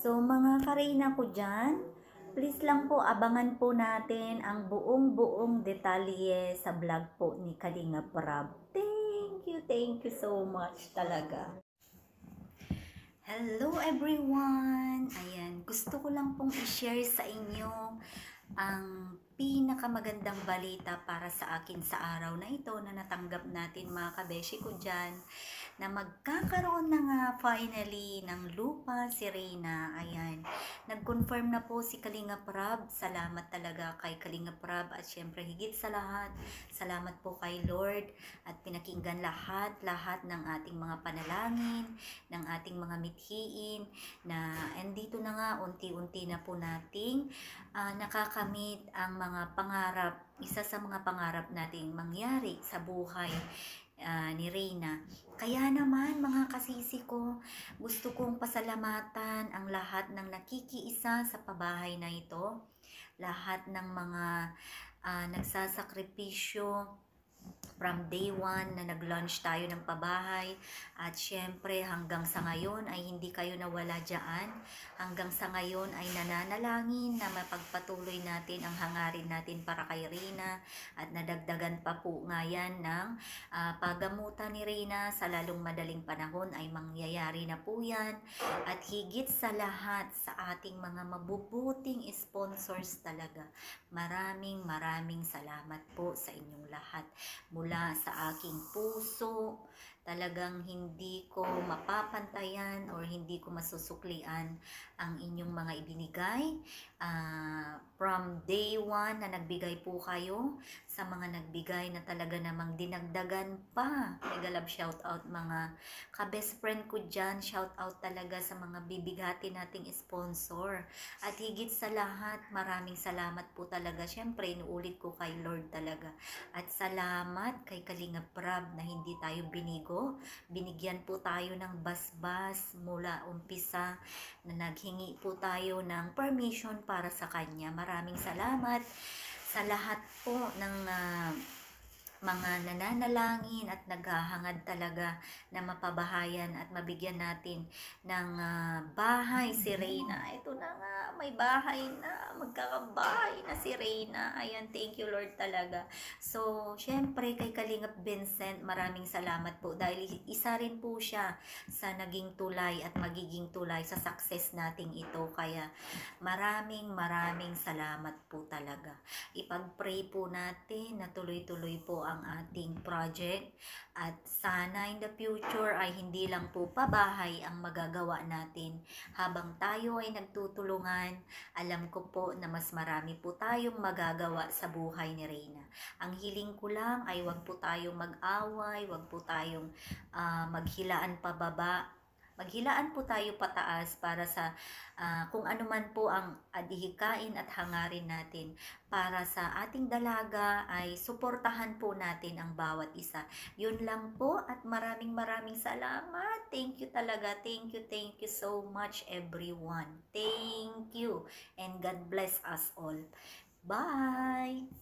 So mga karina ko dyan, please lang po abangan po natin ang buong detalye sa vlog po ni Kalinga Prab. Thank you so much talaga. Hello everyone! Ayan, gusto ko lang pong i-share sa inyo ang pinakamagandang balita para sa akin sa araw na ito na natanggap natin mga kabeshi ko dyan, na magkakaroon na nga finally ng lupa si Reyna. Ayan, nag-confirm na po si Kalinga Prab. Salamat talaga kay Kalinga Prab at syempre higit sa lahat, salamat po kay Lord at pinakinggan lahat ng ating mga panalangin, ng ating mga mithiin na andito na nga unti-unti na po nating nakakamit ang mga pangarap, isa sa mga pangarap nating mangyari sa buhay ni Reyna. Kaya naman mga kasisi ko, gusto kong pasalamatan ang lahat ng nakikiisa sa pabahay na ito, lahat ng mga nagsasakripisyo from day 1 na nag-launch tayo ng pabahay, at syempre hanggang sa ngayon ay hindi kayo nawala dyan. Hanggang sa ngayon ay nananalangin na mapagpatuloy natin ang hangarin natin para kay Reyna, at nadagdagan pa po nga yan ng paggamutan ni Reyna sa lalong madaling panahon ay mangyayari na po yan. At higit sa lahat sa ating mga mabubuting sponsors talaga, maraming salamat po sa inyong lahat. Mula sa aking puso, talagang hindi ko mapapantayan or hindi ko masusuklian ang inyong mga ibinigay. From day 1 na nagbigay po kayo, sa mga nagbigay na talaga namang dinagdagan pa. Mega love shout out mga ka-best friend ko dyan. Shout out talaga sa mga bibigati nating sponsor. At higit sa lahat, maraming salamat po talaga. Siyempre, inuulit ko kay Lord talaga. At salamat kay Kalinga Prab na hindi tayo binigo. Binigyan po tayo ng basbas mula umpisa, na naghingi po tayo ng permission para sa kanya. Maraming salamat sa lahat po ng mga nananalangin at naghahangad talaga na mapabahayan at mabigyan natin ng bahay si Reyna. Ito na nga, may bahay na, magkakabahay na si Reyna. Ayan, thank you Lord talaga. So, syempre kay Kalingap Vincent, maraming salamat po dahil isa rin po siya sa naging tulay at magiging tulay sa success nating ito. Kaya maraming salamat po talaga. Ipag-pray po natin na tuloy-tuloy po ang ating project, at sana in the future ay hindi lang po pabahay ang magagawa natin. Habang tayo ay nagtutulungan, alam ko po na mas marami po tayong magagawa sa buhay ni Reyna. Ang hiling ko lang ay wag po tayong mag-away, wag po tayong maghilaan pababa. Maghilaan po tayo pataas para sa kung ano man po ang adhikain at hangarin natin para sa ating dalaga, ay suportahan po natin ang bawat isa. Yun lang po, at maraming salamat. Thank you talaga. Thank you so much everyone. Thank you and God bless us all. Bye!